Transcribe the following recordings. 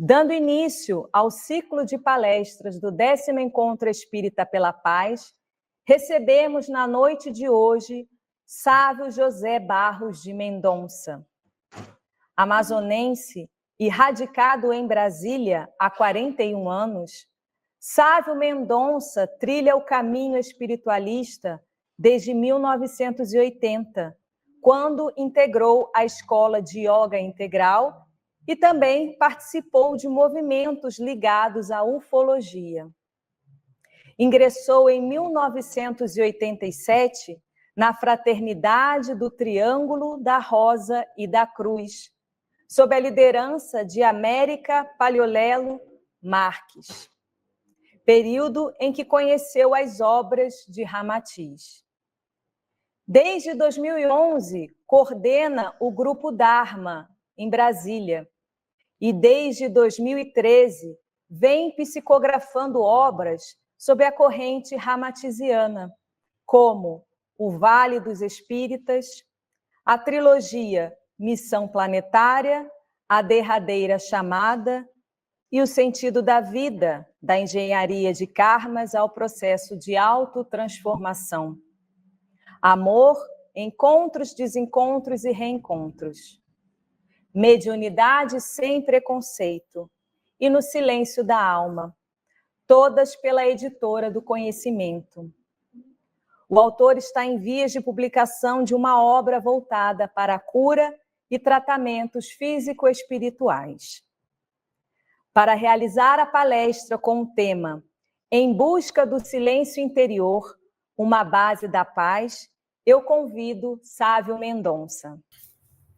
Dando início ao ciclo de palestras do 10º Encontro Espírita pela Paz, recebemos na noite de hoje Sávio José Barros de Mendonça. Amazonense e radicado em Brasília há 41 anos, Sávio Mendonça trilha o caminho espiritualista desde 1980, quando integrou a Escola de Yoga Integral e também participou de movimentos ligados à ufologia. Ingressou em 1987 na Fraternidade do Triângulo, da Rosa e da Cruz, sob a liderança de América Paliolelo Marques, período em que conheceu as obras de Ramatiz. Desde 2011, coordena o Grupo Dharma, em Brasília, e desde 2013 vem psicografando obras sob a corrente ramatiziana, como O Vale dos Espíritas, a trilogia Missão Planetária, A Derradeira Chamada e O Sentido da Vida, da engenharia de karmas ao processo de autotransformação. Amor, encontros, desencontros e reencontros. Mediunidade sem preconceito e No Silêncio da Alma, todas pela Editora do Conhecimento. O autor está em vias de publicação de uma obra voltada para a cura e tratamentos físico-espirituais. Para realizar a palestra com o tema Em Busca do Silêncio Interior, uma base da paz, eu convido Sávio Mendonça.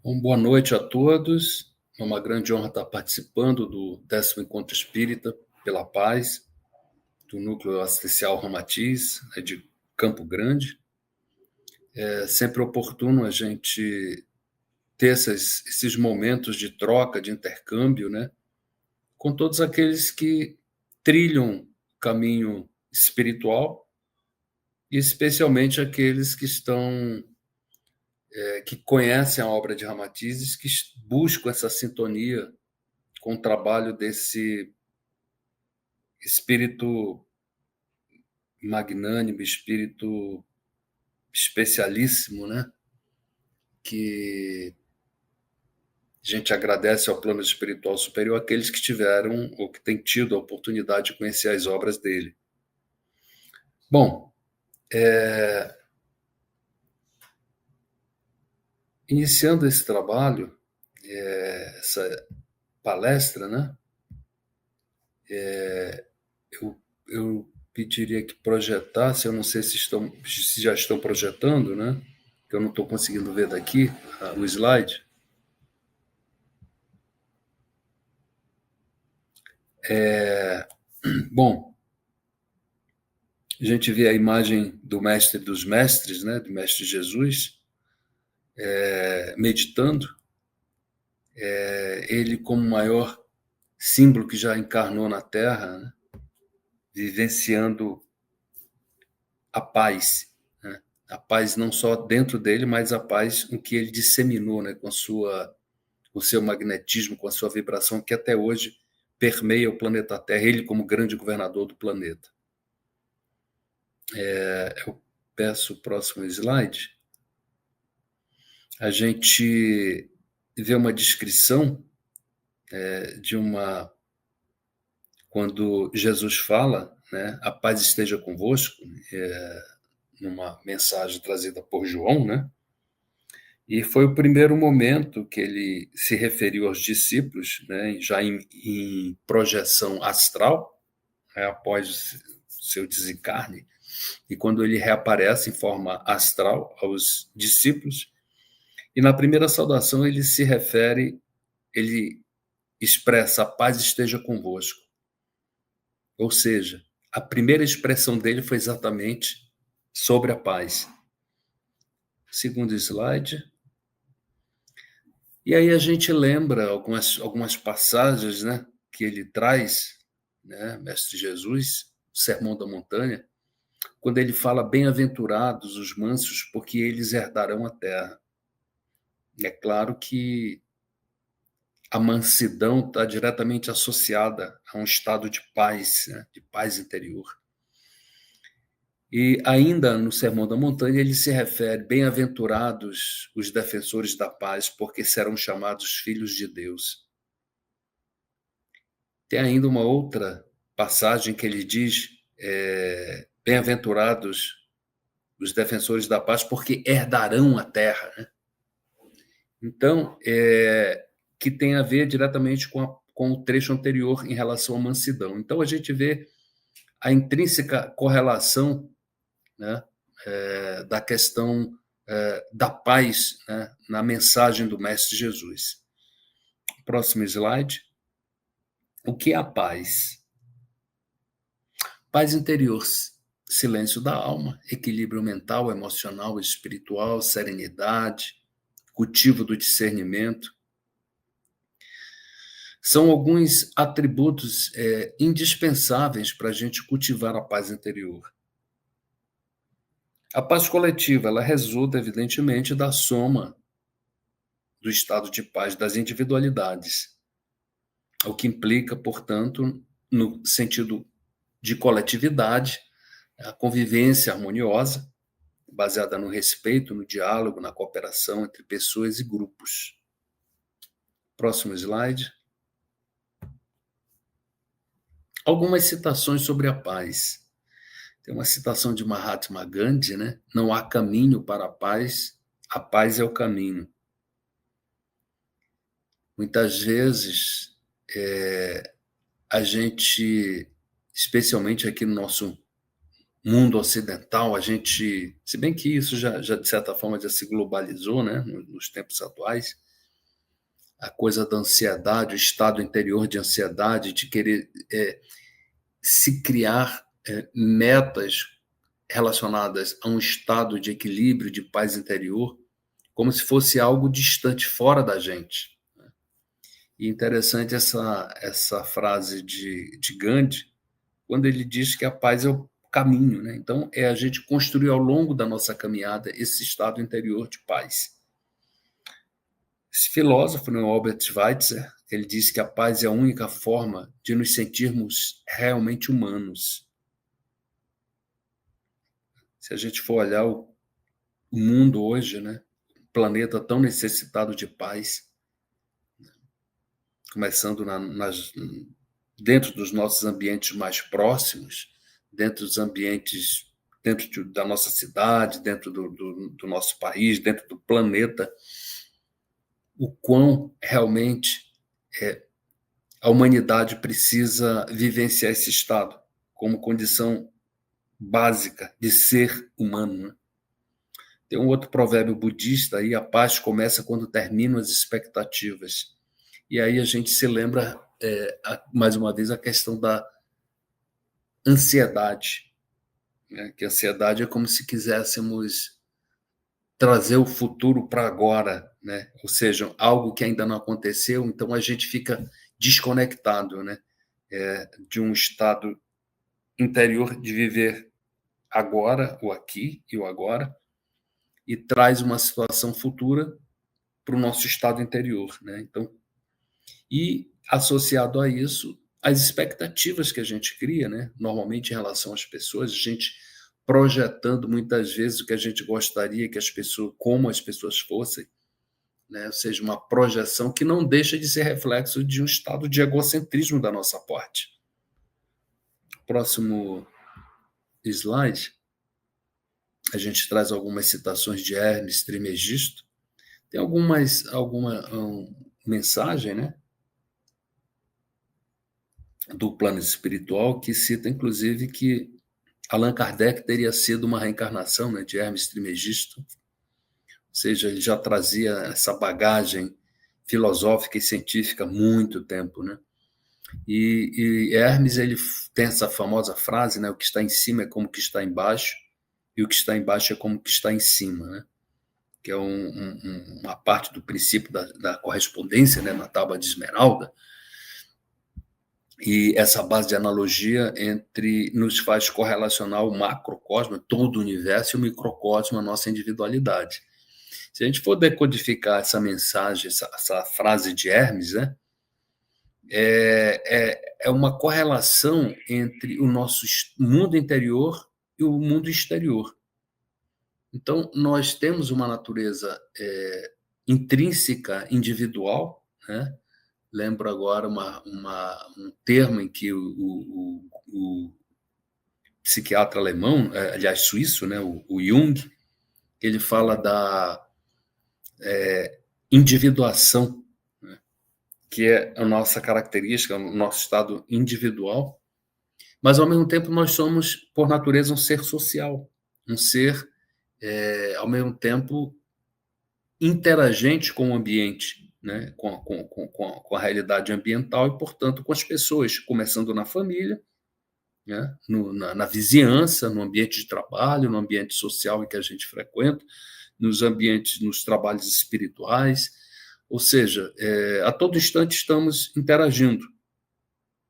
Bom, boa noite a todos. É uma grande honra estar participando do 10º Encontro Espírita pela Paz, do Núcleo Assistencial Ramatiz, de Campo Grande. É sempre oportuno a gente ter esses momentos de troca, de intercâmbio, né, com todos aqueles que trilham o caminho espiritual, e especialmente aqueles que que conhecem a obra de Ramatiz, que buscam essa sintonia com o trabalho desse espírito magnânimo, espírito especialíssimo, né? Que a gente agradece ao plano espiritual superior aqueles que tiveram ou que têm tido a oportunidade de conhecer as obras dele. Bom, iniciando esse trabalho, essa palestra, né? Eu pediria que projetasse, eu não sei se já estão projetando, né? Que eu não estou conseguindo ver daqui o slide. Bom, a gente vê a imagem do Mestre dos Mestres, né? Do Mestre Jesus, meditando, ele como o maior símbolo que já encarnou na Terra, né? Vivenciando a paz, né? A paz não só dentro dele, mas a paz com que ele disseminou, né? Com o seu magnetismo, com a sua vibração, que até hoje permeia o planeta Terra, ele como grande governador do planeta. Eu peço o próximo slide. A gente vê uma descrição quando Jesus fala, né, a paz esteja convosco, numa mensagem trazida por João, né? E foi o primeiro momento que ele se referiu aos discípulos, né, já em projeção astral, né, após o seu desencarne, e quando ele reaparece em forma astral aos discípulos. E na primeira saudação ele expressa: a paz esteja convosco. Ou seja, a primeira expressão dele foi exatamente sobre a paz. Segundo slide. E aí a gente lembra algumas passagens, né, que ele traz, né, Mestre Jesus, o Sermão da Montanha, quando ele fala: bem-aventurados os mansos, porque eles herdarão a terra. É claro que a mansidão está diretamente associada a um estado de paz, né? De paz interior. E ainda no Sermão da Montanha ele se refere: bem-aventurados os defensores da paz, porque serão chamados filhos de Deus. Tem ainda uma outra passagem que ele diz: bem-aventurados os defensores da paz, porque herdarão a terra, né? Então, que tem a ver diretamente com o trecho anterior em relação à mansidão. Então, a gente vê a intrínseca correlação, né, da questão da paz, né, na mensagem do Mestre Jesus. Próximo slide. O que é a paz? Paz interior, silêncio da alma, equilíbrio mental, emocional, espiritual, serenidade, cultivo do discernimento. São alguns atributos indispensáveis para a gente cultivar a paz interior. A paz coletiva, ela resulta, evidentemente, da soma do estado de paz das individualidades, o que implica, portanto, no sentido de coletividade, a convivência harmoniosa, baseada no respeito, no diálogo, na cooperação entre pessoas e grupos. Próximo slide. Algumas citações sobre a paz. Tem uma citação de Mahatma Gandhi, né? Não há caminho para a paz é o caminho. Muitas vezes, a gente, especialmente aqui no nosso mundo ocidental, a gente, se bem que isso já de certa forma já se globalizou, né, nos tempos atuais, a coisa da ansiedade, o estado interior de ansiedade, de querer se criar metas relacionadas a um estado de equilíbrio, de paz interior, como se fosse algo distante, fora da gente. E interessante essa frase de Gandhi, quando ele diz que a paz é o caminho, né? Então, é a gente construir ao longo da nossa caminhada esse estado interior de paz. Esse filósofo, né, Albert Schweitzer, ele diz que a paz é a única forma de nos sentirmos realmente humanos. Se a gente for olhar o mundo hoje, né, um planeta tão necessitado de paz, começando dentro dos nossos ambientes mais próximos, dentro dos ambientes, dentro da nossa cidade, dentro do nosso país, dentro do planeta, o quão realmente a humanidade precisa vivenciar esse estado como condição básica de ser humano, né? Tem um outro provérbio budista aí: a paz começa quando terminam as expectativas. E aí a gente se lembra, mais uma vez, a questão da ansiedade, né? Que a ansiedade é como se quiséssemos trazer o futuro para agora, né? Ou seja, algo que ainda não aconteceu, então a gente fica desconectado, né? De um estado interior de viver agora, o aqui e o agora, e traz uma situação futura para o nosso estado interior, né? Então, e associado a isso, as expectativas que a gente cria, né? Normalmente em relação às pessoas, a gente projetando muitas vezes o que a gente gostaria que como as pessoas fossem, né? Ou seja, uma projeção que não deixa de ser reflexo de um estado de egocentrismo da nossa parte. Próximo slide. A gente traz algumas citações de Hermes Trismegisto. Tem alguma mensagem, né, do plano espiritual que cita, inclusive, que Allan Kardec teria sido uma reencarnação, né, de Hermes Trismegisto. Ou seja, ele já trazia essa bagagem filosófica e científica há muito tempo, né? E Hermes, ele tem essa famosa frase, né, o que está em cima é como o que está embaixo, e o que está embaixo é como o que está em cima, né? Que é uma parte do princípio da correspondência, né, na tábua de Esmeralda. E essa base de analogia nos faz correlacionar o macrocosmo, todo o universo, e o microcosmo, a nossa individualidade. Se a gente for decodificar essa mensagem, essa frase de Hermes, né, é uma correlação entre o nosso mundo interior e o mundo exterior. Então, nós temos uma natureza intrínseca, individual, né? Lembro agora um termo em que o psiquiatra alemão, aliás, suíço, né, o Jung, ele fala da individuação, né, que é a nossa característica, o nosso estado individual, mas, ao mesmo tempo, nós somos, por natureza, um ser social, um ser, ao mesmo tempo, interagente com o ambiente, né, com a realidade ambiental e, portanto, com as pessoas, começando na família, né, na vizinhança, no ambiente de trabalho, no ambiente social em que a gente frequenta, nos ambientes, nos trabalhos espirituais, ou seja, a todo instante estamos interagindo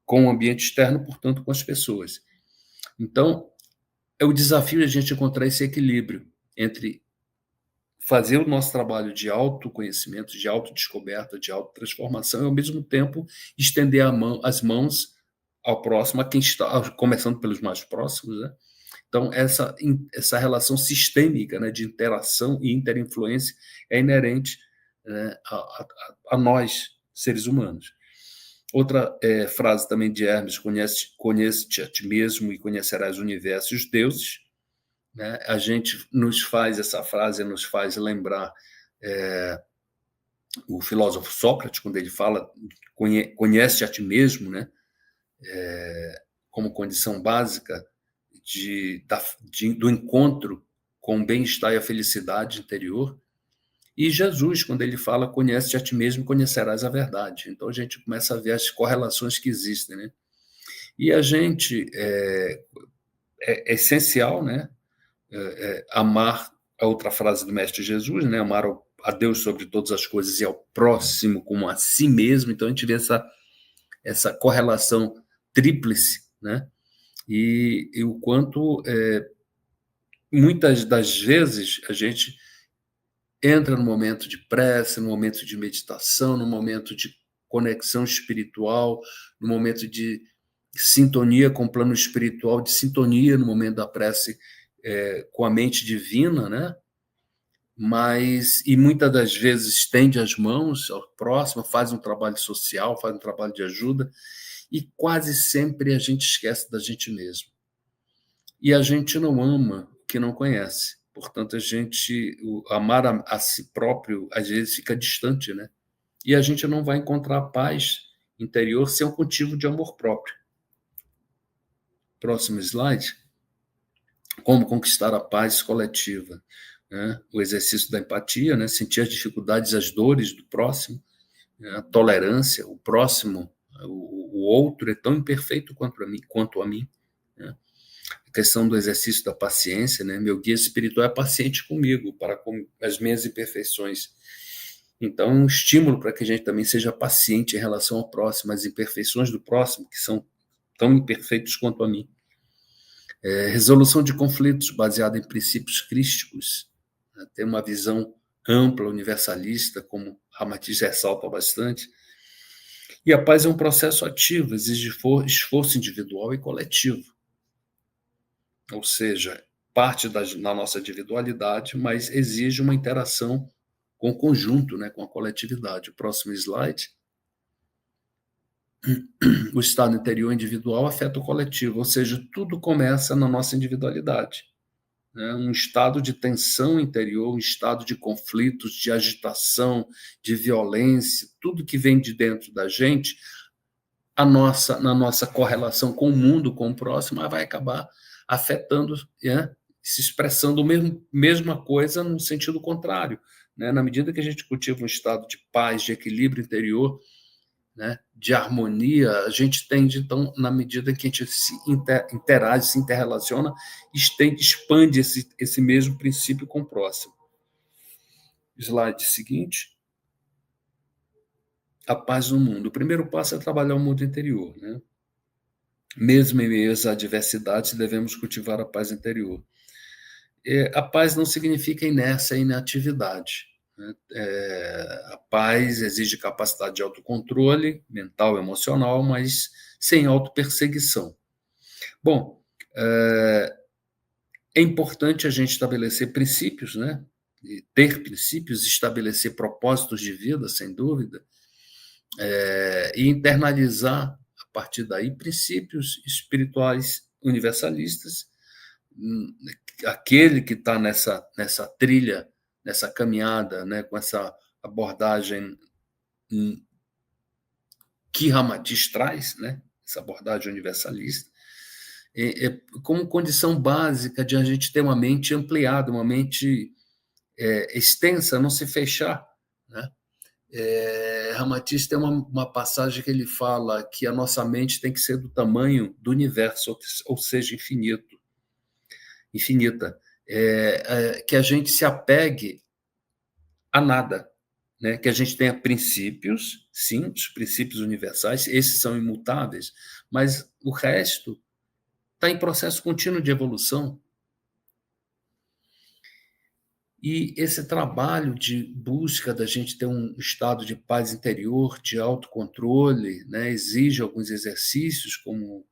com o ambiente externo, portanto, com as pessoas. Então, é o desafio a gente encontrar esse equilíbrio entre fazer o nosso trabalho de autoconhecimento, de autodescoberta, de autotransformação, e, ao mesmo tempo, estender as mãos ao próximo, a quem está, começando pelos mais próximos, né? Então, essa relação sistêmica, né, de interação e interinfluência é inerente, né, a nós, seres humanos. Outra frase também de Hermes: conhece-te a ti mesmo e conhecerás o universo e os deuses. Né? Essa frase nos faz lembrar o filósofo Sócrates, quando ele fala conhece a ti mesmo, né? Como condição básica do encontro com o bem-estar e a felicidade interior. E Jesus, quando ele fala conhece a ti mesmo, conhecerás a verdade. Então a gente começa a ver as correlações que existem, né? E a gente é essencial, né? Amar, a outra frase do Mestre Jesus, né? Amar a Deus sobre todas as coisas e ao próximo como a si mesmo. Então a gente vê essa correlação tríplice, né? E o quanto muitas das vezes a gente entra no momento de prece, no momento de meditação, no momento de conexão espiritual, no momento de sintonia com o plano espiritual, de sintonia no momento da prece com a mente divina, né? E muitas das vezes estende as mãos ao próximo, faz um trabalho social, faz um trabalho de ajuda, e quase sempre a gente esquece da gente mesmo. E a gente não ama o que não conhece. Portanto, amar a si próprio, às vezes, fica distante, né? E a gente não vai encontrar paz interior sem um cultivo de amor próprio. Próximo slide. Como conquistar a paz coletiva, né? O exercício da empatia, né? Sentir as dificuldades, as dores do próximo, né? A tolerância, o próximo, o outro é tão imperfeito quanto a mim, né? A questão do exercício da paciência, né? Meu guia espiritual é paciente comigo, para com as minhas imperfeições. Então, é um estímulo para que a gente também seja paciente em relação ao próximo, às imperfeições do próximo, que são tão imperfeitos quanto a mim. Resolução de conflitos baseada em princípios crísticos, né? Ter uma visão ampla, universalista, como Ramatiz ressalta bastante. E a paz é um processo ativo, exige esforço individual e coletivo. Ou seja, parte da nossa individualidade, mas exige uma interação com o conjunto, né, com a coletividade. O próximo slide. O estado interior individual afeta o coletivo, ou seja, tudo começa na nossa individualidade. Né? Um estado de tensão interior, um estado de conflitos, de agitação, de violência, tudo que vem de dentro da gente, na nossa correlação com o mundo, com o próximo, vai acabar afetando, né? Se expressando mesma coisa no sentido contrário. Né? Na medida que a gente cultiva um estado de paz, de equilíbrio interior, né, de harmonia, a gente tende, então, na medida que a gente se interage, se interrelaciona, expande esse mesmo princípio com o próximo. Slide seguinte. A paz no mundo. O primeiro passo é trabalhar o mundo interior, né? Mesmo em meio às adversidades, devemos cultivar a paz interior. A paz não significa inércia e inatividade, A paz exige capacidade de autocontrole mental, emocional, mas sem autoperseguição. Bom, é importante a gente estabelecer princípios, né? E ter princípios, estabelecer propósitos de vida, sem dúvida, e internalizar, a partir daí, princípios espirituais universalistas. Aquele que está nessa trilha, nessa caminhada, né, com essa abordagem que Ramatiz traz, né, essa abordagem universalista, como condição básica de a gente ter uma mente ampliada, uma mente extensa, não se fechar, né? Ramatiz tem uma passagem que ele fala que a nossa mente tem que ser do tamanho do universo, ou seja, infinita, que a gente se apegue a nada, né? Que a gente tenha princípios, sim, os princípios universais, esses são imutáveis, mas o resto está em processo contínuo de evolução. E esse trabalho de busca da gente ter um estado de paz interior, de autocontrole, né, exige alguns exercícios como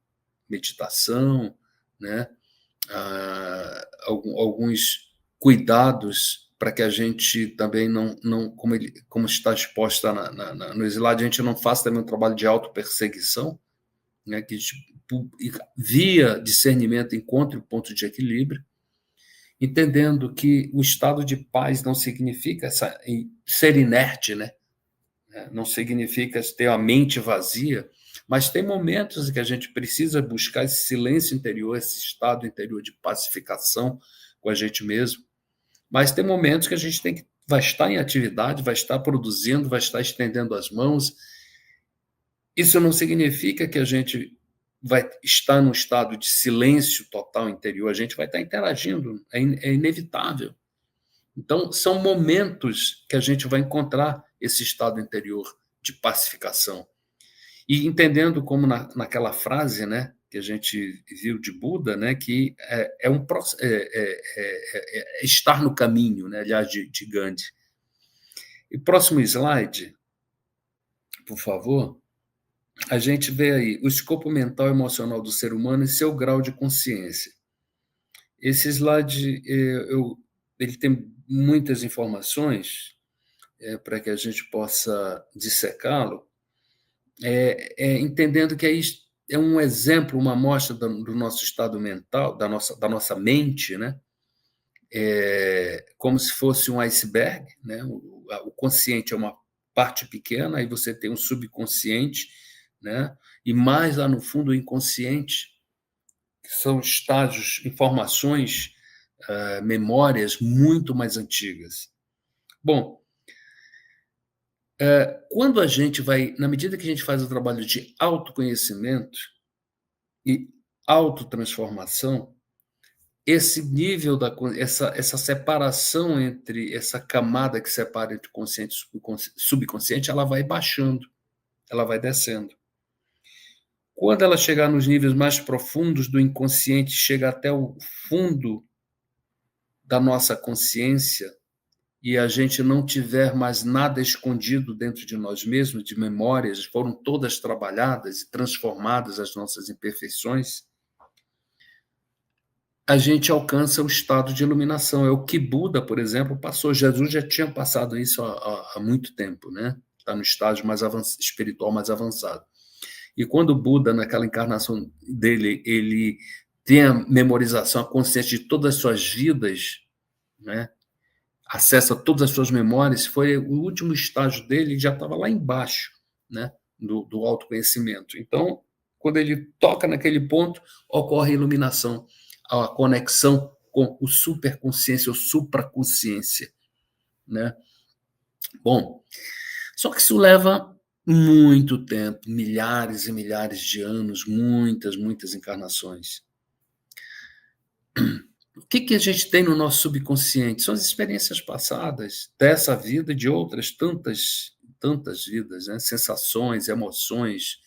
meditação, né, alguns cuidados para que a gente também não como está exposta no slide, a gente não faça também um trabalho de autoperseguição, né, que via discernimento encontre o ponto de equilíbrio, entendendo que o estado de paz não significa ser inerte, né? Não significa ter a mente vazia, mas tem momentos em que a gente precisa buscar esse silêncio interior, esse estado interior de pacificação com a gente mesmo. Mas tem momentos que a gente vai estar em atividade, vai estar produzindo, vai estar estendendo as mãos. Isso não significa que a gente vai estar num estado de silêncio total interior, a gente vai estar interagindo, é inevitável. Então, são momentos que a gente vai encontrar esse estado interior de pacificação. E entendendo como naquela frase, né, que a gente viu de Buda, né, que é estar no caminho, né, aliás, de Gandhi. E próximo slide, por favor. A gente vê aí o escopo mental e emocional do ser humano e seu grau de consciência. Esse slide ele tem muitas informações para que a gente possa dissecá-lo, entendendo que é um exemplo, uma amostra do nosso estado mental, da nossa mente, né? Como se fosse um iceberg, né? O consciente é uma parte pequena, aí você tem um subconsciente, né? E mais lá no fundo o inconsciente, que são estágios, informações, memórias muito mais antigas. Bom, quando a gente vai, na medida que a gente faz o trabalho de autoconhecimento e autotransformação, esse nível essa separação entre essa camada que separa entre consciente e subconsciente, ela vai baixando, ela vai descendo. Quando ela chegar nos níveis mais profundos do inconsciente, chega até o fundo da nossa consciência e a gente não tiver mais nada escondido dentro de nós mesmos, de memórias, foram todas trabalhadas e transformadas as nossas imperfeições, a gente alcança o estado de iluminação. É o que Buda, por exemplo, passou. Jesus já tinha passado isso há muito tempo, né? Está no estágio mais espiritual mais avançado. E quando Buda, naquela encarnação dele, ele tem a memorização, a consciência de todas as suas vidas, né? Acessa todas as suas memórias, foi o último estágio dele, já estava lá embaixo, né? do autoconhecimento. Então, quando ele toca naquele ponto, ocorre a iluminação, a conexão com o superconsciência ou supraconsciência, né? Bom, só que isso leva muito tempo, milhares e milhares de anos, muitas encarnações. O que a gente tem no nosso subconsciente? São as experiências passadas dessa vida e de outras tantas vidas, né? Sensações, emoções.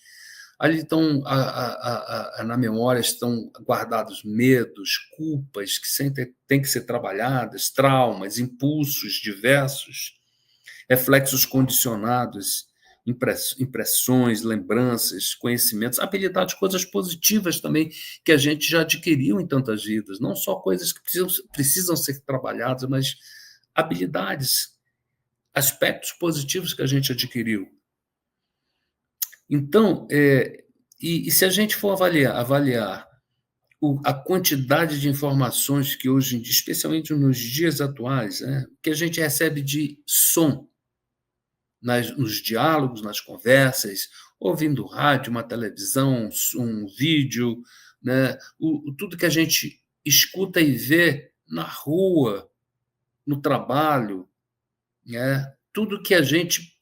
Ali estão, na memória, estão guardados medos, culpas que sempre têm que ser trabalhadas, traumas, impulsos diversos, reflexos condicionados, impressões, lembranças, conhecimentos, habilidades, coisas positivas também que a gente já adquiriu em tantas vidas, não só coisas que precisam ser trabalhadas, mas habilidades, aspectos positivos que a gente adquiriu. Então, e se a gente for avaliar a quantidade de informações que hoje, especialmente nos dias atuais, que a gente recebe de som, nos diálogos, nas conversas, ouvindo rádio, uma televisão, um vídeo, né? Tudo que a gente escuta e vê na rua, no trabalho, né? Tudo que a gente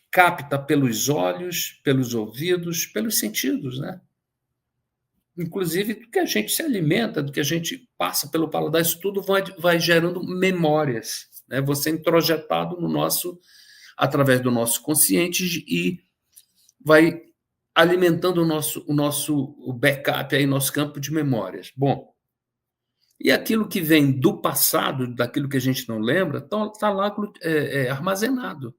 capta pelos olhos, pelos ouvidos, pelos sentidos, né? Inclusive do que a gente se alimenta, do que a gente passa pelo paladar, isso tudo vai gerando memórias, né? Você é introjetado através do nosso consciente e vai alimentando o nosso backup, aí, nosso campo de memórias. Bom, e aquilo que vem do passado, daquilo que a gente não lembra, está lá armazenado.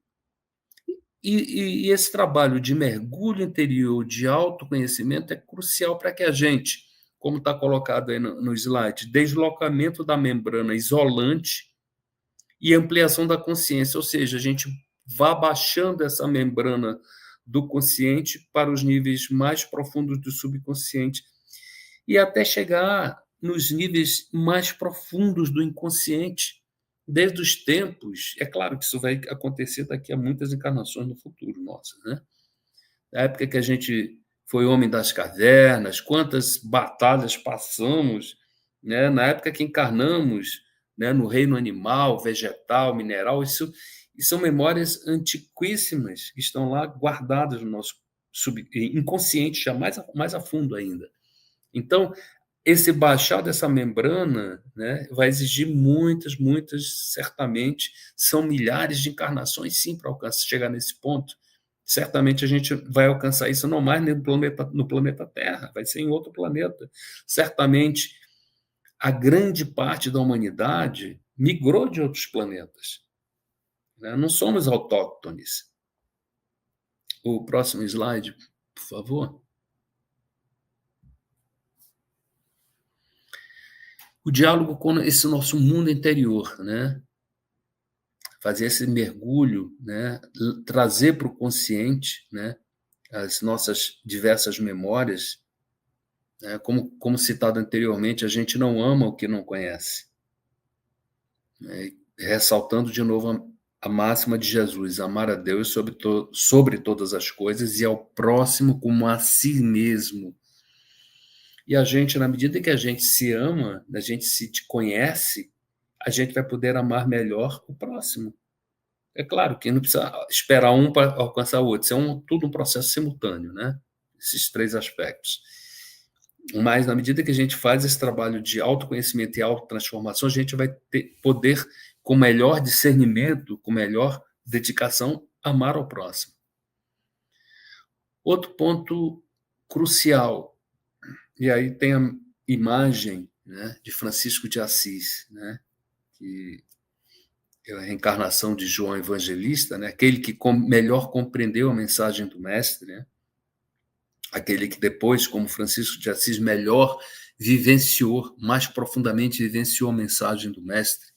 E esse trabalho de mergulho interior, de autoconhecimento, é crucial para que a gente, como está colocado aí no slide, deslocamento da membrana isolante e ampliação da consciência, ou seja, a gente vá baixando essa membrana do consciente para os níveis mais profundos do subconsciente e até chegar nos níveis mais profundos do inconsciente, desde os tempos. É claro que isso vai acontecer daqui a muitas encarnações no futuro, nossa, né? Na época que a gente foi homem das cavernas, quantas batalhas passamos, né? Na época que encarnamos, né, no reino animal, vegetal, mineral, isso são memórias antiquíssimas que estão lá guardadas no nosso inconsciente, já mais a fundo ainda. Então, esse baixar dessa membrana, né, vai exigir muitas, certamente, são milhares de encarnações, sim, para chegar nesse ponto. Certamente a gente vai alcançar isso não mais no planeta Terra, vai ser em outro planeta. Certamente a grande parte da humanidade migrou de outros planetas. Né? Não somos autóctones. O próximo slide, por favor. O diálogo com esse nosso mundo interior, né? Fazer esse mergulho, né? Trazer para o consciente, né? As nossas diversas memórias, né? Como citado anteriormente, a gente não ama o que não conhece. Né? Ressaltando de novo a máxima de Jesus, amar a Deus sobre todas as coisas e ao próximo como a si mesmo. E a gente, na medida que a gente se ama, a gente se conhece, a gente vai poder amar melhor o próximo. É claro que não precisa esperar um para alcançar o outro, isso é tudo um processo simultâneo, né? Esses três aspectos. Mas, na medida que a gente faz esse trabalho de autoconhecimento e autotransformação, a gente vai poder, com melhor discernimento, com melhor dedicação, amar ao próximo. Outro ponto crucial, e aí tem a imagem, né, de Francisco de Assis, né, que é a reencarnação de João Evangelista, né, aquele que melhor compreendeu a mensagem do Mestre, né, aquele que depois, como Francisco de Assis, melhor vivenciou, mais profundamente vivenciou a mensagem do Mestre.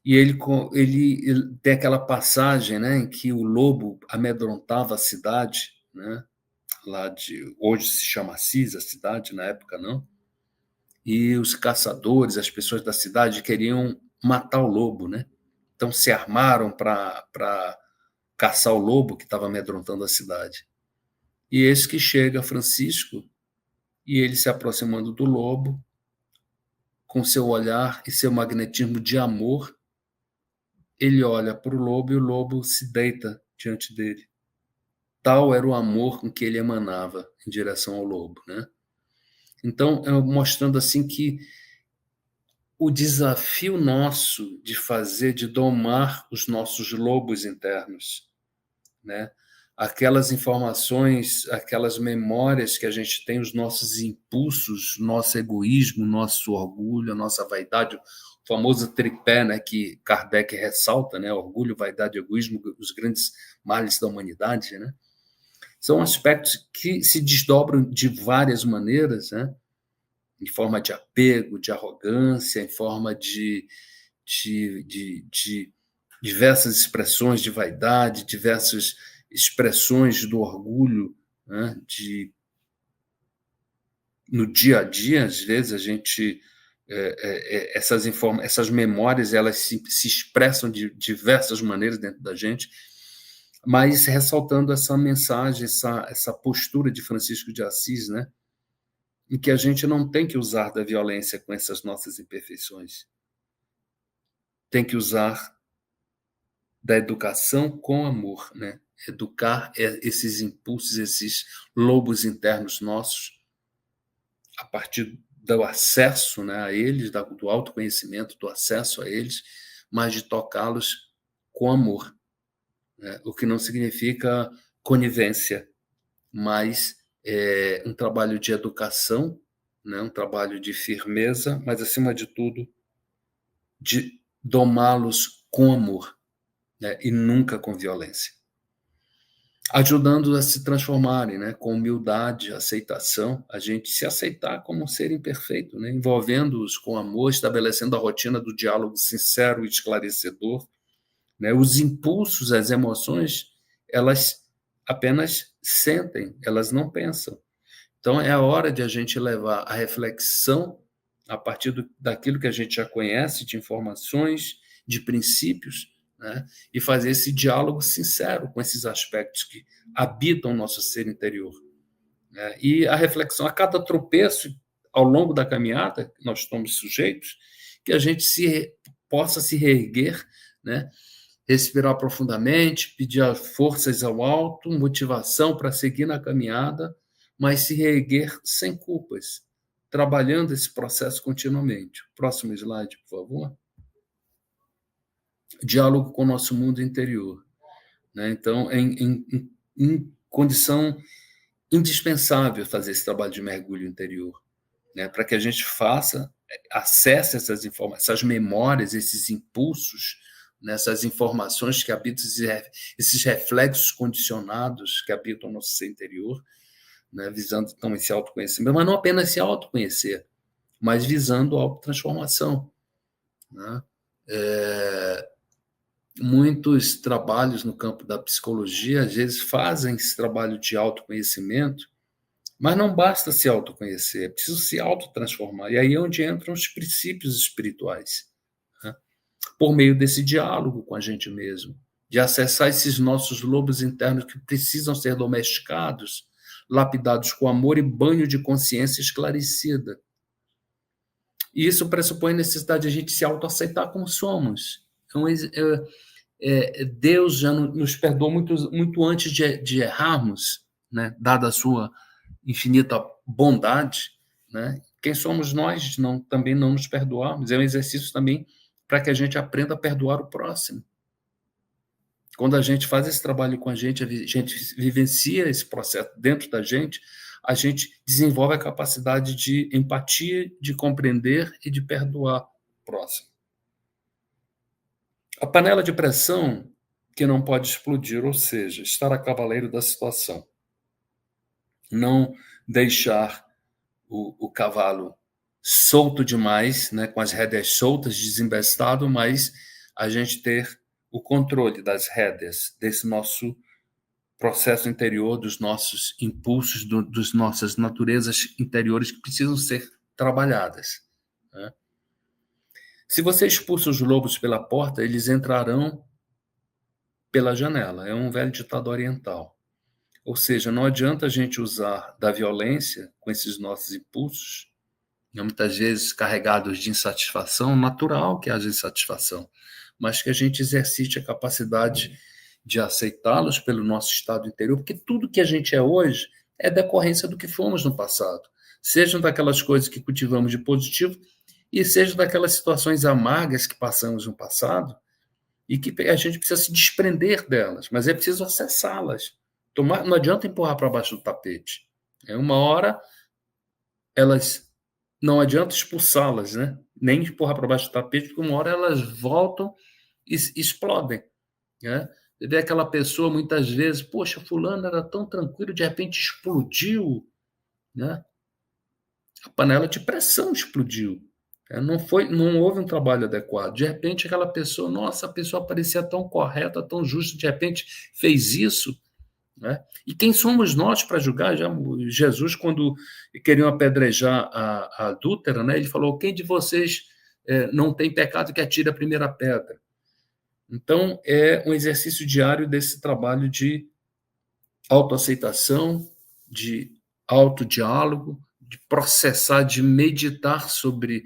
E ele tem aquela passagem, né, em que o lobo amedrontava a cidade, né, hoje se chama Assis, a cidade, na época não, e os caçadores, as pessoas da cidade queriam matar o lobo, né? Então se armaram para caçar o lobo que estava amedrontando a cidade. E eis que chega Francisco e ele se aproximando do lobo, com seu olhar e seu magnetismo de amor, ele olha para o lobo e o lobo se deita diante dele. Tal era o amor com que ele emanava em direção ao lobo, né? Então, mostrando assim que o desafio nosso de domar os nossos lobos internos, né? Aquelas informações, aquelas memórias que a gente tem, os nossos impulsos, nosso egoísmo, nosso orgulho, a nossa vaidade, famoso tripé, né, que Kardec ressalta, né, orgulho, vaidade e egoísmo, os grandes males da humanidade, né? São aspectos que se desdobram de várias maneiras, né? Em forma de apego, de arrogância, em forma de diversas expressões de vaidade, diversas expressões do orgulho, né? No dia a dia, às vezes, a gente essas memórias elas se expressam de diversas maneiras dentro da gente, mas ressaltando essa mensagem, essa postura de Francisco de Assis, né? Em que a gente não tem que usar da violência com essas nossas imperfeições. Tem que usar da educação com amor, né? Educar esses impulsos, esses lobos internos nossos, a partir do acesso, né, a eles, do autoconhecimento, do acesso a eles, mas de tocá-los com amor, né? O que não significa conivência, mas um trabalho de educação, né, um trabalho de firmeza, mas, acima de tudo, de domá-los com amor, né, e nunca com violência. Ajudando a se transformarem, né, com humildade, aceitação, a gente se aceitar como um ser imperfeito, né, envolvendo-os com amor, estabelecendo a rotina do diálogo sincero e esclarecedor, né. Os impulsos, as emoções, elas apenas sentem, elas não pensam. Então, é a hora de a gente levar a reflexão a partir daquilo que a gente já conhece, de informações, de princípios, né? E fazer esse diálogo sincero com esses aspectos que habitam o nosso ser interior, né? E a reflexão, a cada tropeço ao longo da caminhada, que nós estamos sujeitos, que a gente possa se reerguer, né? Respirar profundamente, pedir forças ao alto, motivação para seguir na caminhada, mas se reerguer sem culpas, trabalhando esse processo continuamente. Próximo slide, por favor. Diálogo com o nosso mundo interior, né? Então, em condição indispensável fazer esse trabalho de mergulho interior, né? Para que a gente acesse essas informações, essas memórias, esses impulsos, nessas informações que habitam, esses reflexos condicionados que habitam o nosso ser interior, né? Visando, então, esse autoconhecimento, mas não apenas se autoconhecer, mas visando a autotransformação, né? Muitos trabalhos no campo da psicologia, às vezes, fazem esse trabalho de autoconhecimento, mas não basta se autoconhecer, é preciso se autotransformar. E aí é onde entram os princípios espirituais, né? Por meio desse diálogo com a gente mesmo, de acessar esses nossos lobos internos que precisam ser domesticados, lapidados com amor e banho de consciência esclarecida. E isso pressupõe a necessidade de a gente se autoaceitar como somos. Então, Deus já nos perdoou muito antes de errarmos, né? Dada a sua infinita bondade, né? Quem somos nós também não nos perdoarmos? É um exercício também para que a gente aprenda a perdoar o próximo. Quando a gente faz esse trabalho com a gente vivencia esse processo dentro da gente, a gente desenvolve a capacidade de empatia, de compreender e de perdoar o próximo. A panela de pressão que não pode explodir, ou seja, estar a cavaleiro da situação. Não deixar o cavalo solto demais, né, com as rédeas soltas, desembestado, mas a gente ter o controle das rédeas, desse nosso processo interior, dos nossos impulsos, das nossas naturezas interiores que precisam ser trabalhadas, né? Se você expulsa os lobos pela porta, eles entrarão pela janela. É um velho ditado oriental. Ou seja, não adianta a gente usar da violência com esses nossos impulsos, muitas vezes carregados de insatisfação, natural que haja insatisfação, mas que a gente exercite a capacidade de aceitá-los pelo nosso estado interior, porque tudo que a gente é hoje é decorrência do que fomos no passado. Sejam daquelas coisas que cultivamos de positivo e sejam daquelas situações amargas que passamos no passado e que a gente precisa se desprender delas, mas é preciso acessá-las. Não adianta empurrar para baixo do tapete. Uma hora elas não adianta expulsá-las, né? Nem empurrar para baixo do tapete, porque uma hora elas voltam e explodem, né? Você vê aquela pessoa, muitas vezes, poxa, fulano era tão tranquilo, de repente explodiu, né? A panela de pressão explodiu. Não houve um trabalho adequado. De repente, aquela pessoa, nossa, a pessoa parecia tão correta, tão justa, de repente fez isso, né? E quem somos nós para julgar? Jesus, quando queriam apedrejar a adúltera, né, ele falou: quem de vocês não tem pecado que atire a primeira pedra? Então, é um exercício diário desse trabalho de autoaceitação, de autodiálogo, de processar, de meditar sobre,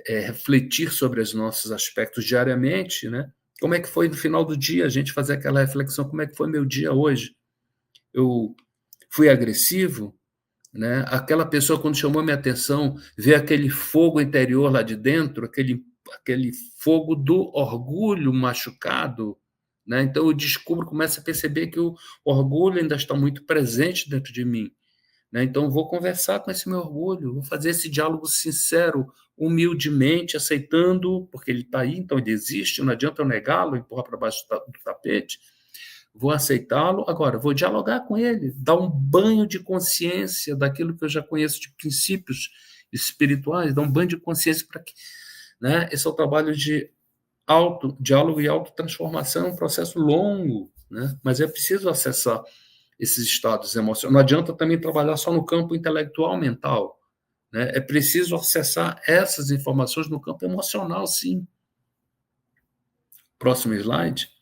refletir sobre os nossos aspectos diariamente, né? Como é que foi no final do dia, a gente fazer aquela reflexão, como é que foi meu dia hoje? Eu fui agressivo, né? Aquela pessoa, quando chamou minha atenção, vê aquele fogo interior lá de dentro, aquele fogo do orgulho machucado, né? Então eu descubro, começo a perceber que o orgulho ainda está muito presente dentro de mim, né? Então vou conversar com esse meu orgulho, vou fazer esse diálogo sincero, humildemente, aceitando, porque ele está aí, então ele existe, não adianta eu negá-lo, empurrar para baixo do tapete. Vou aceitá-lo, agora vou dialogar com ele, dar um banho de consciência daquilo que eu já conheço de princípios espirituais, dar um banho de consciência para que, né? Esse é o trabalho de diálogo e autotransformação, é um processo longo, né? Mas é preciso acessar esses estados emocionais. Não adianta também trabalhar só no campo intelectual, mental, né? É preciso acessar essas informações no campo emocional, sim. Próximo slide.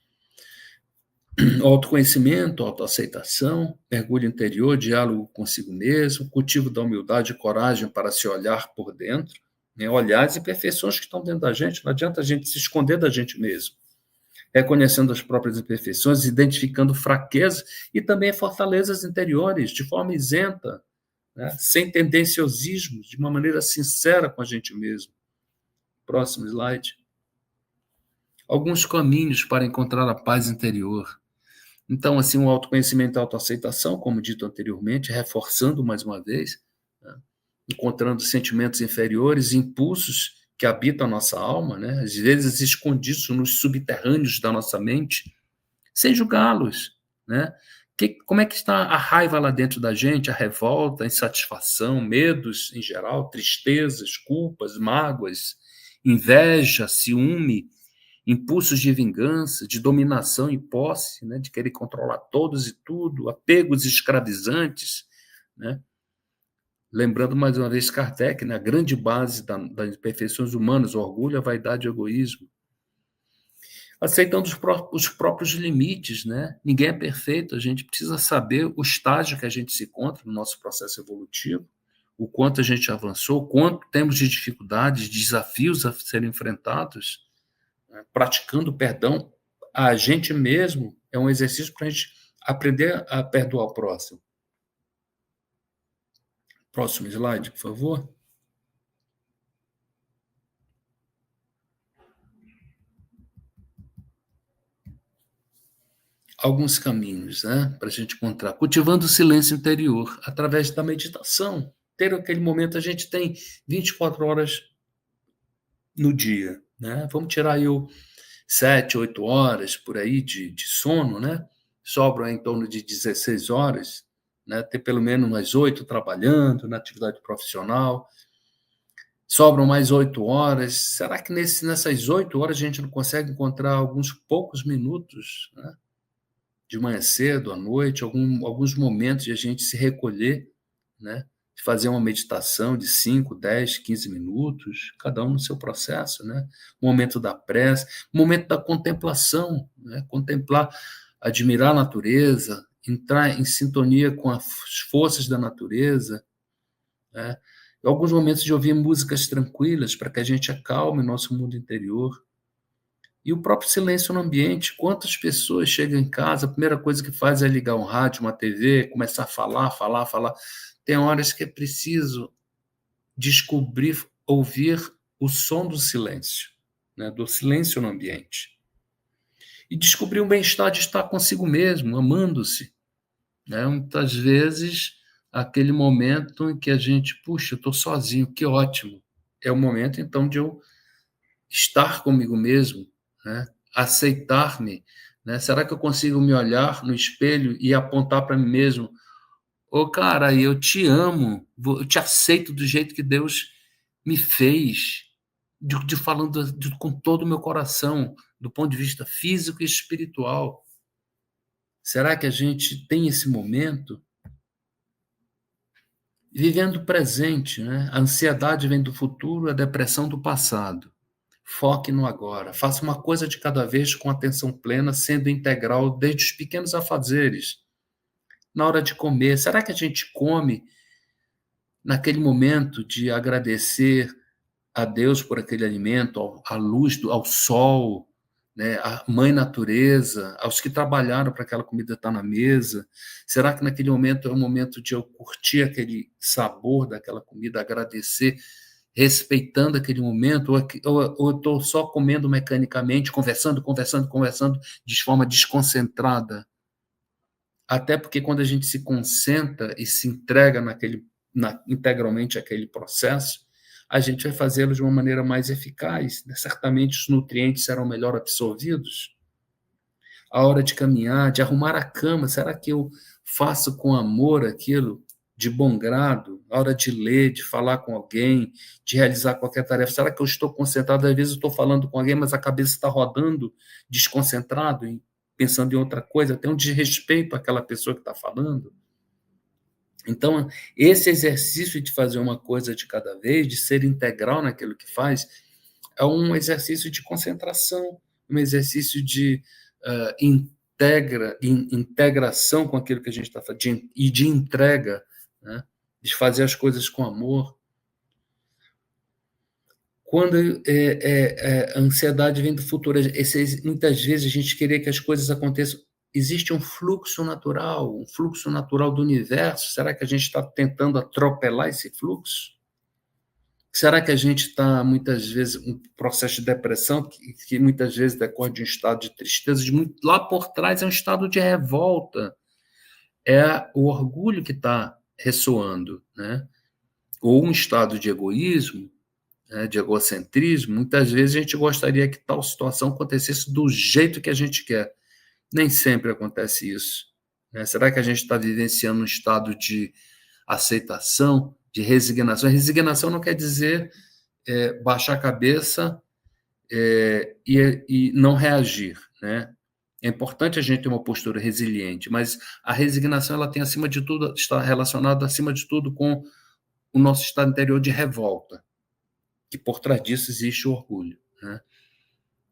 Autoconhecimento, autoaceitação, mergulho interior, diálogo consigo mesmo, cultivo da humildade e coragem para se olhar por dentro, né? Olhar as imperfeições que estão dentro da gente, não adianta a gente se esconder da gente mesmo. Reconhecendo as próprias imperfeições, identificando fraquezas e também fortalezas interiores, de forma isenta, né? Sem tendenciosismo, de uma maneira sincera com a gente mesmo. Próximo slide. Alguns caminhos para encontrar a paz interior. Então, assim, o autoconhecimento e a autoaceitação, como dito anteriormente, reforçando mais uma vez, né? Encontrando sentimentos inferiores, impulsos que habitam a nossa alma, né? Às vezes escondidos nos subterrâneos da nossa mente, sem julgá-los, né? Como é que está a raiva lá dentro da gente, a revolta, a insatisfação, medos em geral, tristezas, culpas, mágoas, inveja, ciúme, impulsos de vingança, de dominação e posse, né, de querer controlar todos e tudo, apegos escravizantes, né? Lembrando mais uma vez Kardec, né, a grande base das imperfeições humanas, o orgulho, a vaidade e o egoísmo. Aceitando os próprios limites, né? Ninguém é perfeito, a gente precisa saber o estágio que a gente se encontra no nosso processo evolutivo, o quanto a gente avançou, o quanto temos de dificuldades, desafios a serem enfrentados, praticando perdão a gente mesmo, é um exercício para a gente aprender a perdoar o próximo. Próximo slide, por favor. Alguns caminhos, né, para a gente encontrar. Cultivando o silêncio interior, através da meditação. Ter aquele momento, a gente tem 24 horas no dia, né? Vamos tirar aí 7, 8 horas por aí de sono, né? Sobram em torno de 16 horas, né? Ter pelo menos umas 8 trabalhando na atividade profissional. Sobram mais 8 horas. Será que nessas 8 horas a gente não consegue encontrar alguns poucos minutos, né? De manhã cedo, à noite, alguns momentos de a gente se recolher, né? De fazer uma meditação de 5, 10, 15 minutos, cada um no seu processo, né? Momento da prece, momento da contemplação, né? Contemplar, admirar a natureza, entrar em sintonia com as forças da natureza, né? Alguns momentos de ouvir músicas tranquilas para que a gente acalme o nosso mundo interior. E o próprio silêncio no ambiente. Quantas pessoas chegam em casa, a primeira coisa que faz é ligar um rádio, uma TV, começar a falar. Tem horas que é preciso descobrir, ouvir o som do silêncio, né? Do silêncio no ambiente. E descobrir o bem-estar de estar consigo mesmo, amando-se, né? Muitas vezes aquele momento em que a gente, puxa, eu estou sozinho, que ótimo. É o momento, então, de eu estar comigo mesmo, né? Aceitar-me. Né? Será que eu consigo me olhar no espelho e apontar para mim mesmo? Ô, cara, eu te amo, eu te aceito do jeito que Deus me fez, falando com todo o meu coração, do ponto de vista físico e espiritual. Será que a gente tem esse momento? Vivendo o presente, né? A ansiedade vem do futuro, a depressão do passado. Foque no agora. Faça uma coisa de cada vez com atenção plena, sendo integral desde os pequenos afazeres. Na hora de comer, será que a gente come naquele momento de agradecer a Deus por aquele alimento, à luz, ao sol, né, à mãe natureza, aos que trabalharam para aquela comida estar na mesa? Será que naquele momento é o momento de eu curtir aquele sabor daquela comida, agradecer, respeitando aquele momento, ou eu estou só comendo mecanicamente, conversando, de forma desconcentrada? Até porque quando a gente se concentra e se entrega integralmente àquele processo, a gente vai fazê-lo de uma maneira mais eficaz, né? Certamente os nutrientes serão melhor absorvidos. A hora de caminhar, de arrumar a cama, será que eu faço com amor aquilo, de bom grado? A hora de ler, de falar com alguém, de realizar qualquer tarefa, será que eu estou concentrado? Às vezes eu estou falando com alguém, mas a cabeça está rodando, desconcentrado, pensando em outra coisa, tem um desrespeito àquela pessoa que está falando. Então, esse exercício de fazer uma coisa de cada vez, de ser integral naquilo que faz, é um exercício de concentração, um exercício de integração com aquilo que a gente está fazendo, e de entrega, né? De fazer as coisas com amor. Quando a ansiedade vem do futuro, muitas vezes a gente queria que as coisas aconteçam. Existe um fluxo natural do universo. Será que a gente está tentando atropelar esse fluxo? Será que a gente está, muitas vezes, um processo de depressão que muitas vezes decorre de um estado de tristeza, lá por trás é um estado de revolta, é o orgulho que está ressoando, né? Ou um estado de egoísmo, né, de egocentrismo. Muitas vezes a gente gostaria que tal situação acontecesse do jeito que a gente quer. Nem sempre acontece isso, né? Será que a gente está vivenciando um estado de aceitação, de resignação? Resignação não quer dizer baixar a cabeça e não reagir, né? É importante a gente ter uma postura resiliente, mas a resignação, ela tem, acima de tudo, está relacionada, acima de tudo, com o nosso estado interior de revolta, que por trás disso existe o orgulho, né?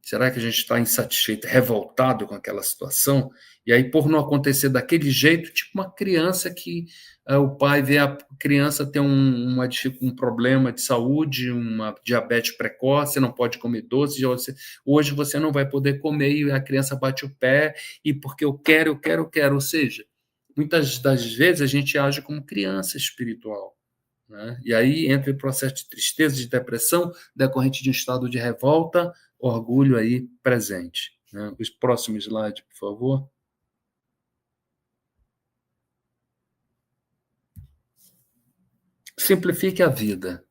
Será que a gente está insatisfeito, revoltado com aquela situação? E aí, por não acontecer daquele jeito, tipo uma criança que o pai vê a criança ter um problema de saúde, uma diabetes precoce, não pode comer doce, hoje você não vai poder comer, e a criança bate o pé, e porque eu quero. Ou seja, muitas das vezes a gente age como criança espiritual, né? E aí entra o processo de tristeza, de depressão, decorrente de um estado de revolta, orgulho aí presente, né? Os próximos slides, por favor. Simplifique a vida.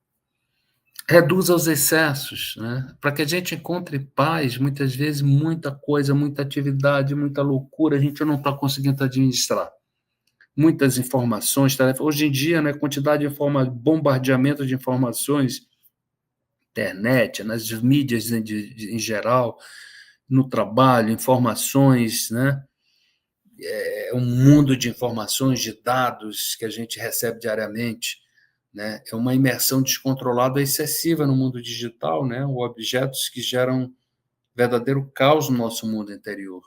Reduza os excessos, né? Para que a gente encontre paz, muitas vezes muita coisa, muita atividade, muita loucura, a gente não está conseguindo administrar. Muitas informações, tarefas. Hoje em dia, né, quantidade de bombardeamento de informações, internet, nas mídias em geral, no trabalho, informações, né? É um mundo de informações, de dados que a gente recebe diariamente, né? É uma imersão descontrolada excessiva no mundo digital, né? Objetos que geram verdadeiro caos no nosso mundo interior,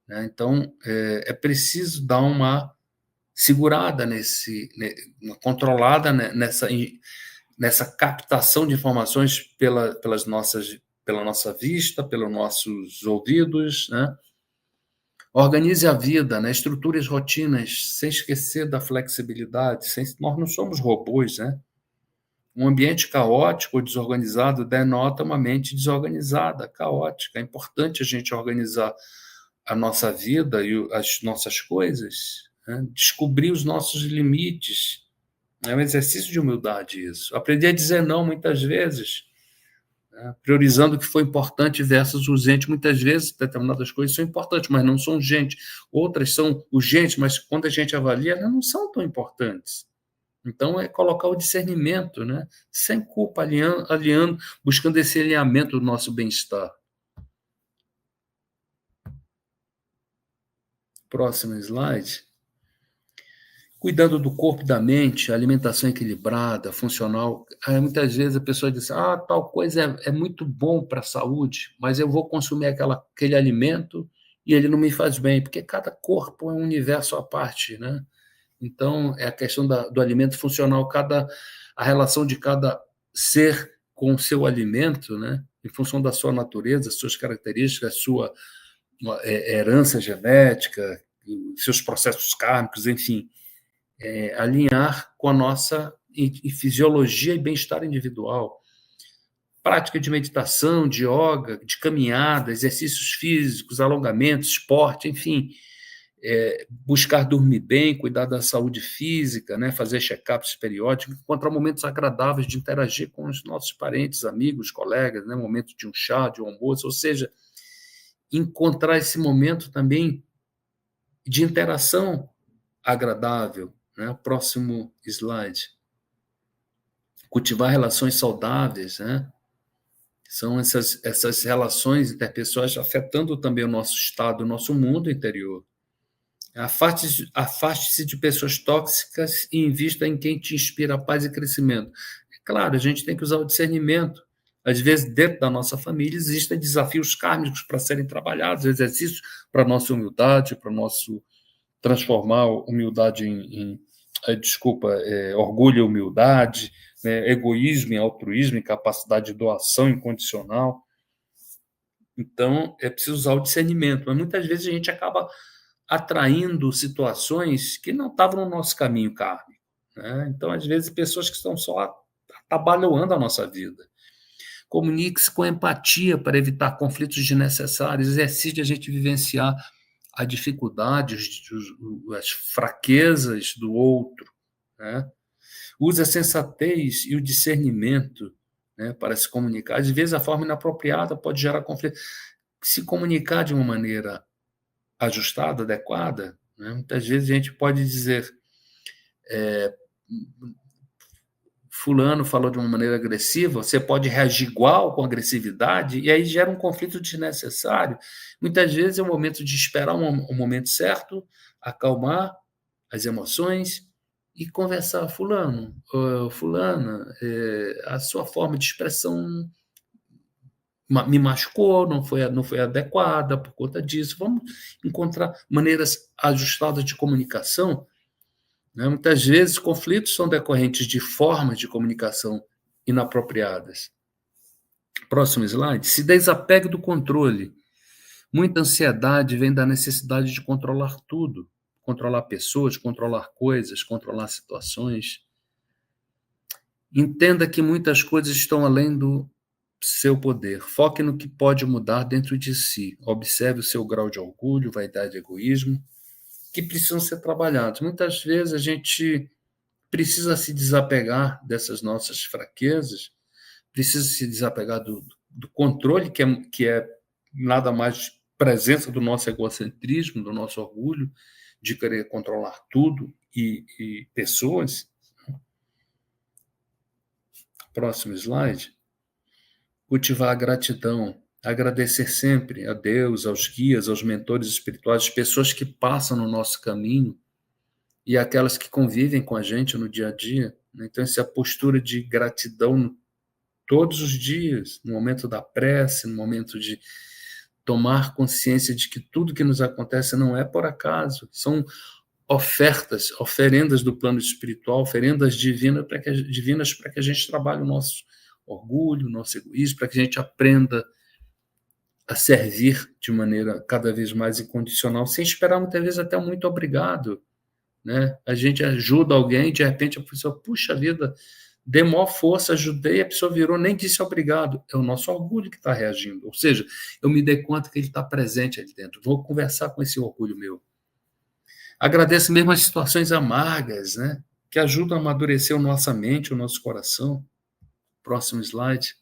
né? Então, é preciso dar uma segurada uma controlada nessa captação de informações pela nossa vista, pelos nossos ouvidos, né? Organize a vida, né? Estruture as rotinas, sem esquecer da flexibilidade. Nós não somos robôs, né? Um ambiente caótico ou desorganizado denota uma mente desorganizada, caótica. É importante a gente organizar a nossa vida e as nossas coisas, né? Descobrir os nossos limites. É um exercício de humildade isso. Aprender a dizer não muitas vezes, né? Priorizando o que foi importante versus urgente. Muitas vezes, determinadas coisas são importantes, mas não são urgentes. Outras são urgentes, mas quando a gente avalia, elas não são tão importantes. Então, é colocar o discernimento, né? Sem culpa, alinhando, buscando esse alinhamento do nosso bem-estar. Próximo slide. Cuidando do corpo e da mente, alimentação equilibrada, funcional. Muitas vezes a pessoa diz, tal coisa é muito bom para a saúde, mas eu vou consumir aquele alimento e ele não me faz bem, porque cada corpo é um universo à parte, né? Então, é a questão do alimento funcional, a relação de cada ser com o seu alimento, né? Em função da sua natureza, suas características, sua herança genética, seus processos kármicos, enfim. Alinhar com a nossa fisiologia e bem-estar individual. Prática de meditação, de yoga, de caminhada, exercícios físicos, alongamentos, esporte, enfim. Buscar dormir bem, cuidar da saúde física, né? Fazer check-ups periódicos, encontrar momentos agradáveis de interagir com os nossos parentes, amigos, colegas, né? Momento de um chá, de um almoço, ou seja, encontrar esse momento também de interação agradável, né? Próximo slide. Cultivar relações saudáveis, né? São essas relações interpessoais afetando também o nosso estado, o nosso mundo interior. Afaste-se de pessoas tóxicas e invista em quem te inspira paz e crescimento. É claro, a gente tem que usar o discernimento. Às vezes, dentro da nossa família, existem desafios kármicos para serem trabalhados, exercícios para a nossa humildade, para o nosso transformar humildade orgulho e humildade, né, egoísmo em altruísmo, em capacidade de doação incondicional. Então, é preciso usar o discernimento, mas muitas vezes a gente acaba atraindo situações que não estavam no nosso caminho kármico, né? Então, às vezes, pessoas que estão só atabalhoando a nossa vida. Comunique-se com empatia para evitar conflitos desnecessários, exercício de a gente vivenciar a dificuldade, as fraquezas do outro, né? Use a sensatez e o discernimento, né, para se comunicar. Às vezes, a forma inapropriada pode gerar conflito. Se comunicar de uma maneira ajustada, adequada, né? Muitas vezes a gente pode dizer fulano falou de uma maneira agressiva, você pode reagir igual com agressividade e aí gera um conflito desnecessário. Muitas vezes é o momento de esperar um momento certo, acalmar as emoções e conversar, fulana, a sua forma de expressão me machucou, não foi adequada por conta disso. Vamos encontrar maneiras ajustadas de comunicação, né? Muitas vezes, conflitos são decorrentes de formas de comunicação inapropriadas. Próximo slide. Se desapegue do controle. Muita ansiedade vem da necessidade de controlar tudo. Controlar pessoas, controlar coisas, controlar situações. Entenda que muitas coisas estão além do seu poder. Foque no que pode mudar dentro de si. Observe o seu grau de orgulho, vaidade e egoísmo, que precisam ser trabalhados. Muitas vezes a gente precisa se desapegar dessas nossas fraquezas, precisa se desapegar do controle, que é nada mais presença do nosso egocentrismo, do nosso orgulho, de querer controlar tudo e pessoas. Próximo slide. Cultivar a gratidão, agradecer sempre a Deus, aos guias, aos mentores espirituais, pessoas que passam no nosso caminho e aquelas que convivem com a gente no dia a dia. Então, essa postura de gratidão todos os dias, no momento da prece, no momento de tomar consciência de que tudo que nos acontece não é por acaso, são oferendas do plano espiritual, oferendas divinas para que a gente trabalhe o nosso orgulho, o nosso egoísmo, para que a gente aprenda a servir de maneira cada vez mais incondicional, sem esperar muitas vezes até muito obrigado, né? A gente ajuda alguém, de repente a pessoa, puxa vida, dei maior força, ajudei, a pessoa virou, nem disse obrigado. É o nosso orgulho que está reagindo. Ou seja, eu me dei conta que ele está presente ali dentro. Vou conversar com esse orgulho meu. Agradece mesmo as situações amargas, né? Que ajudam a amadurecer a nossa mente, o nosso coração. Próximo slide.